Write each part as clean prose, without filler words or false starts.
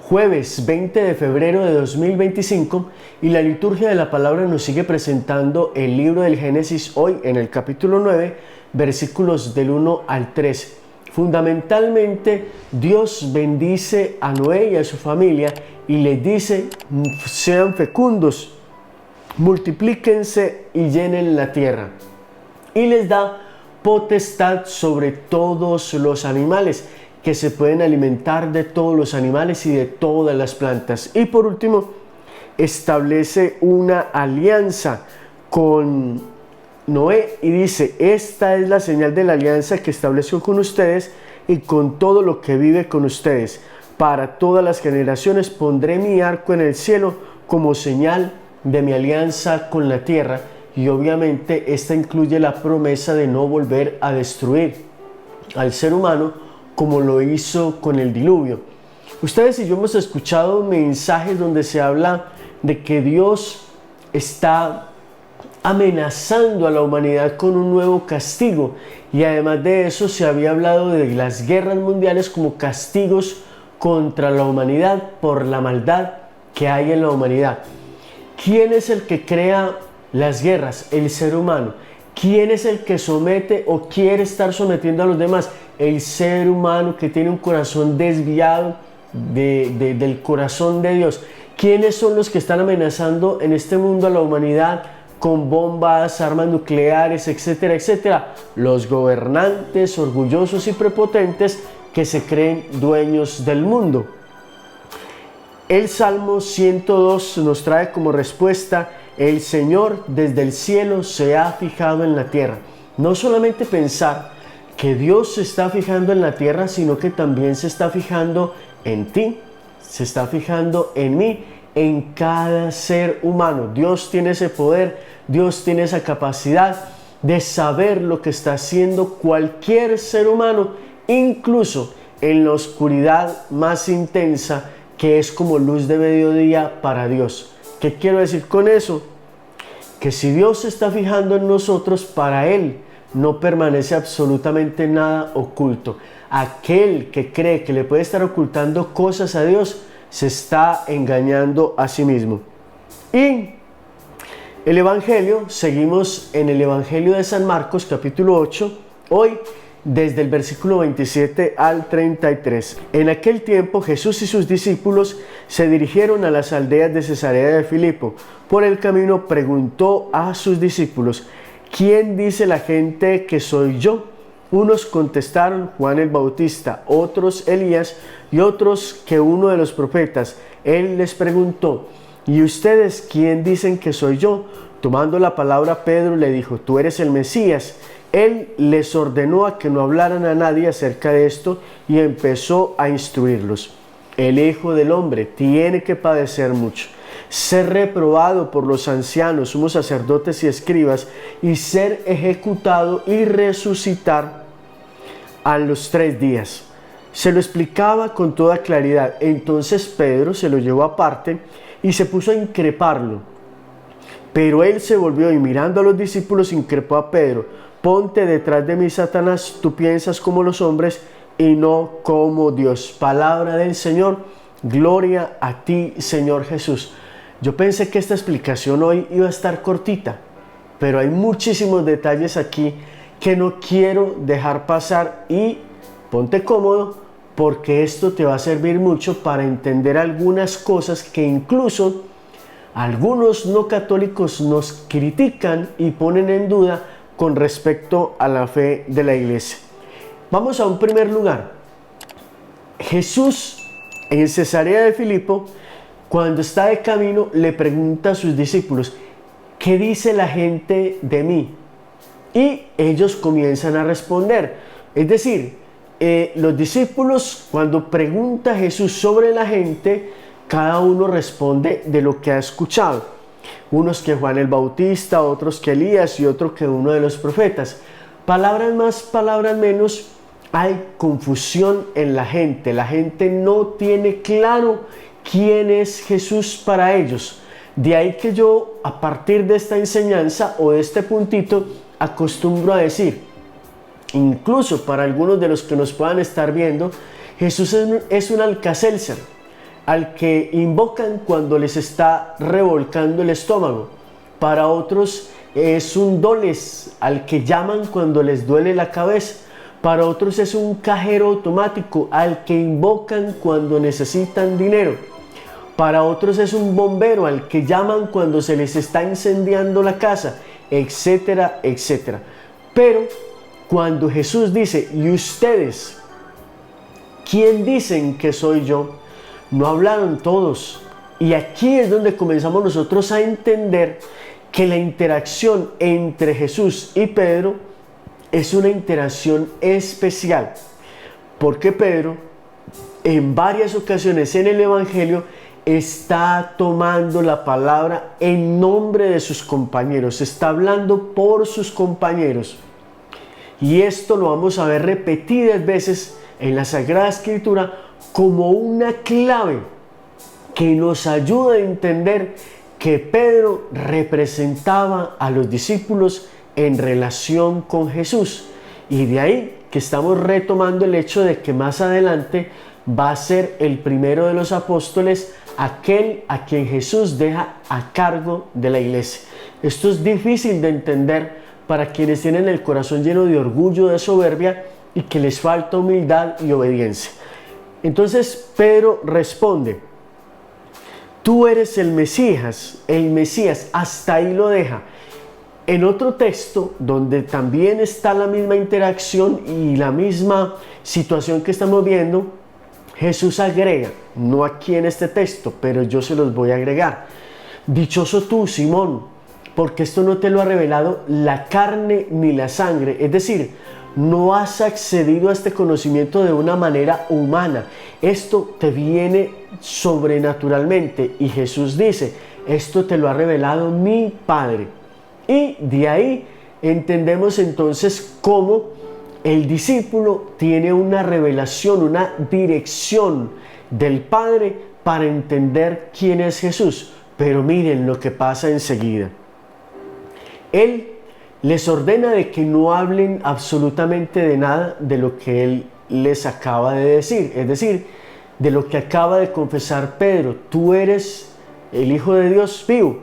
jueves 20 de febrero de 2025 y la liturgia de la palabra nos sigue presentando el libro del Génesis hoy en el capítulo 9, versículos del 1 al 3. Fundamentalmente, Dios bendice a Noé y a su familia y les dice: sean fecundos, multiplíquense y llenen la tierra. Y les da potestad sobre todos los animales, que se pueden alimentar de todos los animales y de todas las plantas. Y por último, establece una alianza con Noé y dice: esta es la señal de la alianza que estableció con ustedes y con todo lo que vive con ustedes. Para todas las generaciones pondré mi arco en el cielo como señal de mi alianza con la tierra. Y obviamente esta incluye la promesa de no volver a destruir al ser humano como lo hizo con el diluvio. Ustedes y yo hemos escuchado mensajes donde se habla de que Dios está amenazando a la humanidad con un nuevo castigo, y además de eso se había hablado de las guerras mundiales como castigos contra la humanidad por la maldad que hay en la humanidad. ¿Quién es el que crea las guerras? El ser humano. ¿Quién es el que somete o quiere estar sometiendo a los demás? El ser humano, que tiene un corazón desviado del corazón de Dios. ¿Quiénes son los que están amenazando en este mundo a la humanidad con bombas, armas nucleares, etcétera, etcétera? Los gobernantes orgullosos y prepotentes que se creen dueños del mundo. El Salmo 102 nos trae como respuesta: el Señor desde el cielo se ha fijado en la tierra. No solamente pensar que Dios se está fijando en la tierra, sino que también se está fijando en ti, se está fijando en mí, en cada ser humano. Dios tiene ese poder, Dios tiene esa capacidad de saber lo que está haciendo cualquier ser humano, incluso en la oscuridad más intensa, que es como luz de mediodía para Dios. ¿Qué quiero decir con eso? Que si Dios se está fijando en nosotros, para Él no permanece absolutamente nada oculto. Aquel que cree que le puede estar ocultando cosas a Dios, se está engañando a sí mismo. Y el Evangelio, seguimos en el Evangelio de San Marcos, capítulo 8, hoy desde el versículo 27 al 33. En aquel tiempo Jesús y sus discípulos se dirigieron a las aldeas de Cesarea de Filipo. Por el camino preguntó a sus discípulos: ¿quién dice la gente que soy yo? Unos contestaron: Juan el Bautista, otros Elías y otros que uno de los profetas. Él les preguntó: ¿y ustedes quién dicen que soy yo? Tomando la palabra, Pedro le dijo: tú eres el Mesías. Él les ordenó a que no hablaran a nadie acerca de esto y empezó a instruirlos. El Hijo del Hombre tiene que padecer mucho, ser reprobado por los ancianos, sumos sacerdotes y escribas, y ser ejecutado y resucitar a los 3 días. Se lo explicaba con toda claridad. Entonces Pedro se lo llevó aparte y se puso a increparlo. Pero él se volvió y mirando a los discípulos increpó a Pedro: ponte detrás de mí, Satanás, tú piensas como los hombres y no como Dios. Palabra del Señor. Gloria a ti, Señor Jesús. Yo pensé que esta explicación hoy iba a estar cortita, pero hay muchísimos detalles aquí que no quiero dejar pasar, y ponte cómodo porque esto te va a servir mucho para entender algunas cosas que incluso algunos no católicos nos critican y ponen en duda con respecto a la fe de la iglesia. Vamos a un primer lugar. Jesús en Cesarea de Filipo, cuando está de camino, le pregunta a sus discípulos: ¿qué dice la gente de mí? Y ellos comienzan a responder. Es decir, los discípulos, cuando pregunta a Jesús sobre la gente, cada uno responde de lo que ha escuchado. Unos que Juan el Bautista, otros que Elías y otro que uno de los profetas. Palabras más, palabras menos, hay confusión en la gente. La gente no tiene claro quién es Jesús para ellos. De ahí que yo, a partir de esta enseñanza o de este puntito, acostumbro a decir, incluso para algunos de los que nos puedan estar viendo, Jesús es un Alka-Seltzer. al que invocan cuando les está revolcando el estómago. Para otros es un doles al que llaman cuando les duele la cabeza. Para otros es un cajero automático al que invocan cuando necesitan dinero. Para otros es un bombero al que llaman cuando se les está incendiando la casa, etcétera, etcétera. Pero cuando Jesús dice, ¿y ustedes quién dicen que soy yo?, no hablaron todos. Y aquí es donde comenzamos nosotros a entender que la interacción entre Jesús y Pedro es una interacción especial, porque Pedro en varias ocasiones en el Evangelio está tomando la palabra en nombre de sus compañeros, está hablando por sus compañeros. Y esto lo vamos a ver repetidas veces en la Sagrada Escritura como una clave que nos ayuda a entender que Pedro representaba a los discípulos en relación con Jesús. Y de ahí que estamos retomando el hecho de que más adelante va a ser el primero de los apóstoles, aquel a quien Jesús deja a cargo de la iglesia. Esto es difícil de entender para quienes tienen el corazón lleno de orgullo, de soberbia y que les falta humildad y obediencia. Entonces Pedro responde, tú eres el Mesías, hasta ahí lo deja. En otro texto, donde también está la misma interacción y la misma situación que estamos viendo, Jesús agrega, no aquí en este texto, pero yo se los voy a agregar. Dichoso tú, Simón, porque esto no te lo ha revelado la carne ni la sangre. Es decir, no has accedido a este conocimiento de una manera humana. Esto te viene sobrenaturalmente. Y Jesús dice, esto te lo ha revelado mi Padre. Y de ahí entendemos entonces cómo el discípulo tiene una revelación, una dirección del Padre para entender quién es Jesús. Pero miren lo que pasa enseguida. Él les ordena de que no hablen absolutamente de nada de lo que Él les acaba de decir. Es decir, de lo que acaba de confesar Pedro. Tú eres el Hijo de Dios vivo,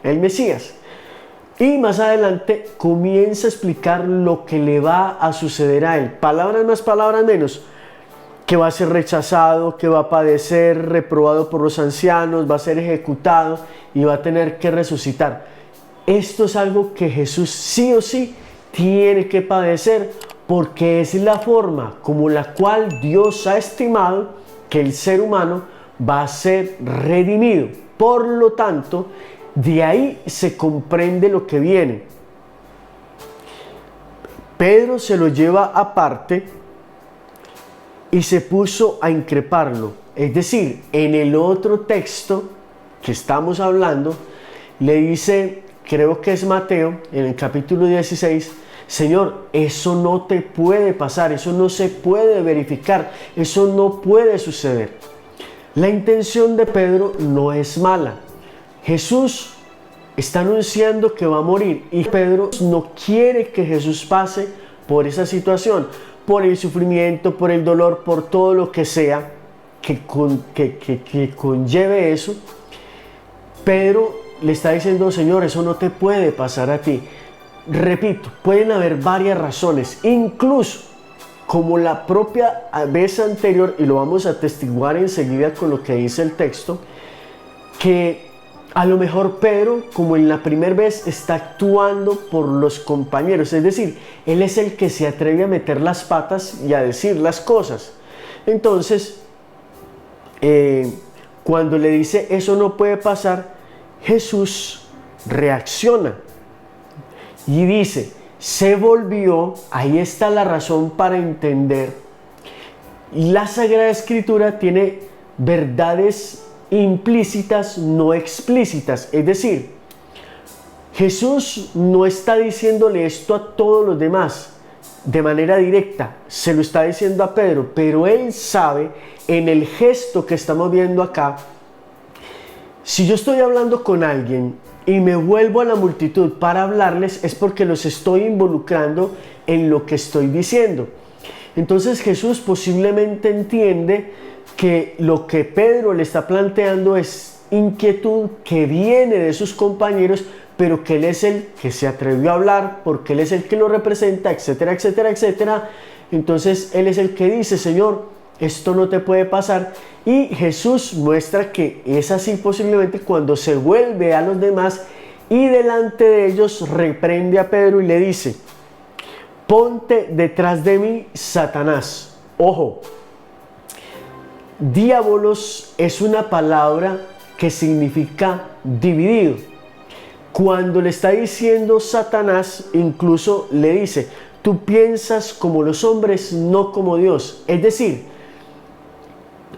el Mesías. Y más adelante comienza a explicar lo que le va a suceder a él. Palabras más, palabras menos. Que va a ser rechazado, que va a padecer, reprobado por los ancianos, va a ser ejecutado y va a tener que resucitar. Esto es algo que Jesús sí o sí tiene que padecer, porque es la forma como la cual Dios ha estimado que el ser humano va a ser redimido. Por lo tanto, de ahí se comprende lo que viene. Pedro se lo lleva aparte y se puso a increparlo. Es decir, en el otro texto que estamos hablando, le dice, creo que es Mateo, en el capítulo 16, Señor, eso no te puede pasar, eso no se puede verificar, eso no puede suceder. La intención de Pedro no es mala. Jesús está anunciando que va a morir y Pedro no quiere que Jesús pase por esa situación, por el sufrimiento, por el dolor, por todo lo que sea que conlleve eso. Pedro le está diciendo, Señor, eso no te puede pasar a ti. Repito, pueden haber varias razones, incluso como la propia vez anterior, y lo vamos a atestiguar enseguida con lo que dice el texto, que a lo mejor Pedro, como en la primera vez, está actuando por los compañeros, es decir, él es el que se atreve a meter las patas y a decir las cosas. Entonces, cuando le dice eso no puede pasar, Jesús reacciona y dice, se volvió, ahí está la razón para entender. La Sagrada Escritura tiene verdades implícitas, no explícitas. Es decir, Jesús no está diciéndole esto a todos los demás de manera directa, se lo está diciendo a Pedro, pero él sabe en el gesto que estamos viendo acá, si yo estoy hablando con alguien y me vuelvo a la multitud para hablarles, es porque los estoy involucrando en lo que estoy diciendo. Entonces Jesús posiblemente entiende que lo que Pedro le está planteando es inquietud que viene de sus compañeros, pero que él es el que se atrevió a hablar, porque él es el que lo representa, etcétera, etcétera, etcétera. Entonces él es el que dice: Señor, esto no te puede pasar. Y Jesús muestra que es así posiblemente cuando se vuelve a los demás y delante de ellos reprende a Pedro y le dice: ponte detrás de mí, Satanás. Ojo, diabolos es una palabra que significa dividido. Cuando le está diciendo Satanás, incluso le dice: tú piensas como los hombres, no como Dios. Es decir,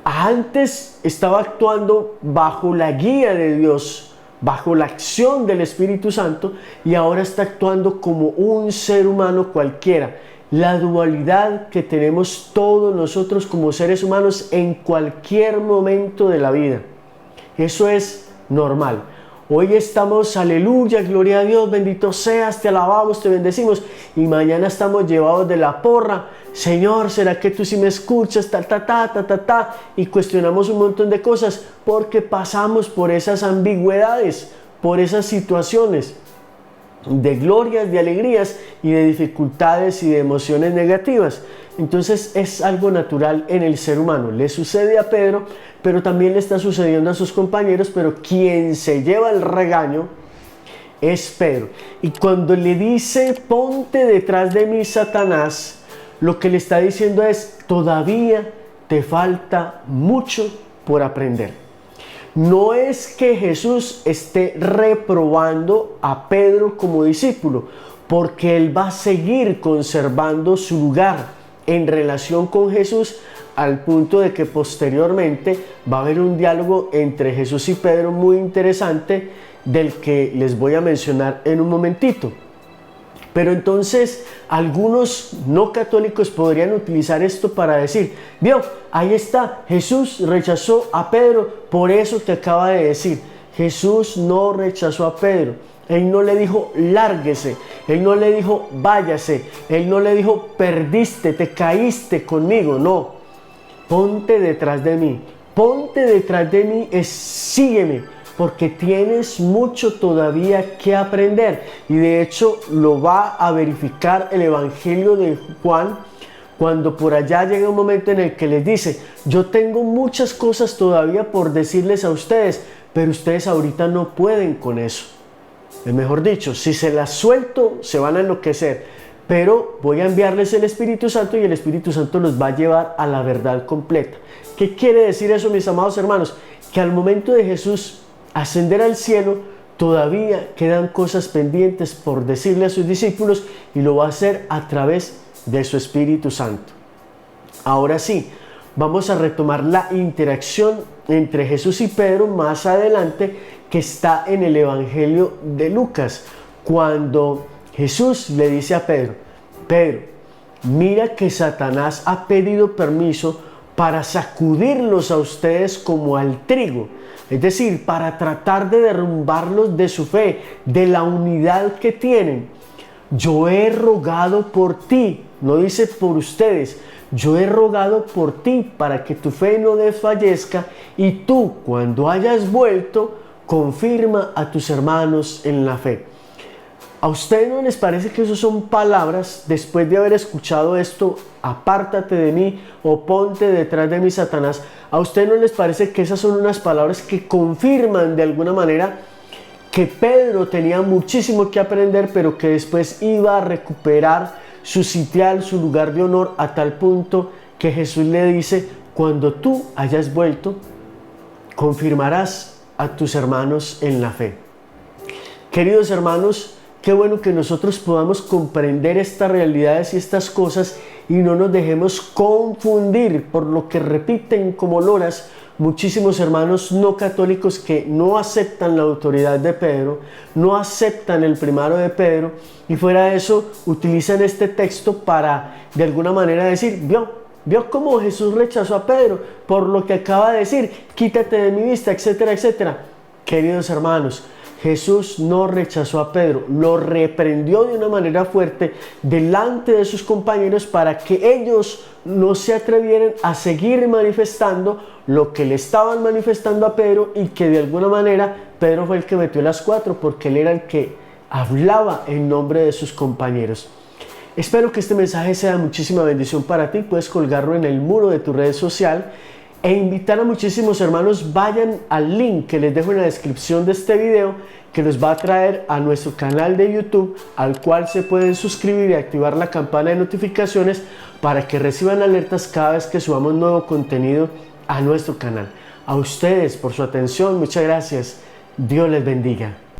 antes estaba actuando bajo la guía de Dios, bajo la acción del Espíritu Santo, y ahora está actuando como un ser humano cualquiera. La dualidad que tenemos todos nosotros como seres humanos en cualquier momento de la vida. Eso es normal. Hoy estamos, aleluya, gloria a Dios, bendito seas, te alabamos, te bendecimos, y mañana estamos llevados de la porra. Señor, ¿será que tú sí me escuchas? Y cuestionamos un montón de cosas porque pasamos por esas ambigüedades, por esas situaciones de glorias, de alegrías y de dificultades y de emociones negativas. Entonces es algo natural en el ser humano. Le sucede a Pedro, pero también le está sucediendo a sus compañeros, pero quien se lleva el regaño es Pedro. Y cuando le dice: ponte detrás de mí, Satanás, lo que le está diciendo es: todavía te falta mucho por aprender. No es que Jesús esté reprobando a Pedro como discípulo, porque él va a seguir conservando su lugar en relación con Jesús, al punto de que posteriormente va a haber un diálogo entre Jesús y Pedro muy interesante, del que les voy a mencionar en un momentito. Pero entonces algunos no católicos podrían utilizar esto para decir: vio, ahí está, Jesús rechazó a Pedro por eso que acaba de decir. Jesús no rechazó a Pedro. Él no le dijo: lárguese. Él no le dijo: váyase. Él no le dijo: perdiste, te caíste conmigo. No, ponte detrás de mí. Ponte detrás de mí es sígueme, porque tienes mucho todavía que aprender. Y de hecho lo va a verificar el Evangelio de Juan, cuando por allá llega un momento en el que les dice: yo tengo muchas cosas todavía por decirles a ustedes, pero ustedes ahorita no pueden con eso. Es mejor dicho, si se las suelto se van a enloquecer, pero voy a enviarles el Espíritu Santo y el Espíritu Santo los va a llevar a la verdad completa. ¿Qué quiere decir eso, mis amados hermanos? Que al momento de Jesús ascender al cielo, todavía quedan cosas pendientes por decirle a sus discípulos, y lo va a hacer a través de su Espíritu Santo. Ahora sí, vamos a retomar la interacción entre Jesús y Pedro más adelante, que está en el Evangelio de Lucas, cuando Jesús le dice a Pedro: Pedro, mira que Satanás ha pedido permiso para sacudirlos a ustedes como al trigo. Es decir, para tratar de derrumbarlos de su fe, de la unidad que tienen. Yo he rogado por ti, no dice por ustedes, yo he rogado por ti para que tu fe no desfallezca, y tú, cuando hayas vuelto, confirma a tus hermanos en la fe. ¿A ustedes no les parece que eso son palabras, después de haber escuchado esto: apártate de mí o ponte detrás de mí, Satanás? ¿A ustedes no les parece que esas son unas palabras que confirman de alguna manera que Pedro tenía muchísimo que aprender, pero que después iba a recuperar su sitial, su lugar de honor, a tal punto que Jesús le dice: cuando tú hayas vuelto, confirmarás a tus hermanos en la fe? Queridos hermanos, qué bueno que nosotros podamos comprender estas realidades y estas cosas y no nos dejemos confundir por lo que repiten como loras muchísimos hermanos no católicos que no aceptan la autoridad de Pedro, no aceptan el primado de Pedro, y fuera de eso utilizan este texto para de alguna manera decir: vio cómo Jesús rechazó a Pedro por lo que acaba de decir, quítate de mi vista, etcétera, etcétera. Queridos hermanos, Jesús no rechazó a Pedro, lo reprendió de una manera fuerte delante de sus compañeros para que ellos no se atrevieran a seguir manifestando lo que le estaban manifestando a Pedro, y que de alguna manera Pedro fue el que metió las cuatro porque él era el que hablaba en nombre de sus compañeros. Espero que este mensaje sea de muchísima bendición para ti. Puedes colgarlo en el muro de tu red social e invitar a muchísimos hermanos. Vayan al link que les dejo en la descripción de este video, que los va a traer a nuestro canal de YouTube, al cual se pueden suscribir y activar la campana de notificaciones para que reciban alertas cada vez que subamos nuevo contenido a nuestro canal. A ustedes por su atención, muchas gracias. Dios les bendiga.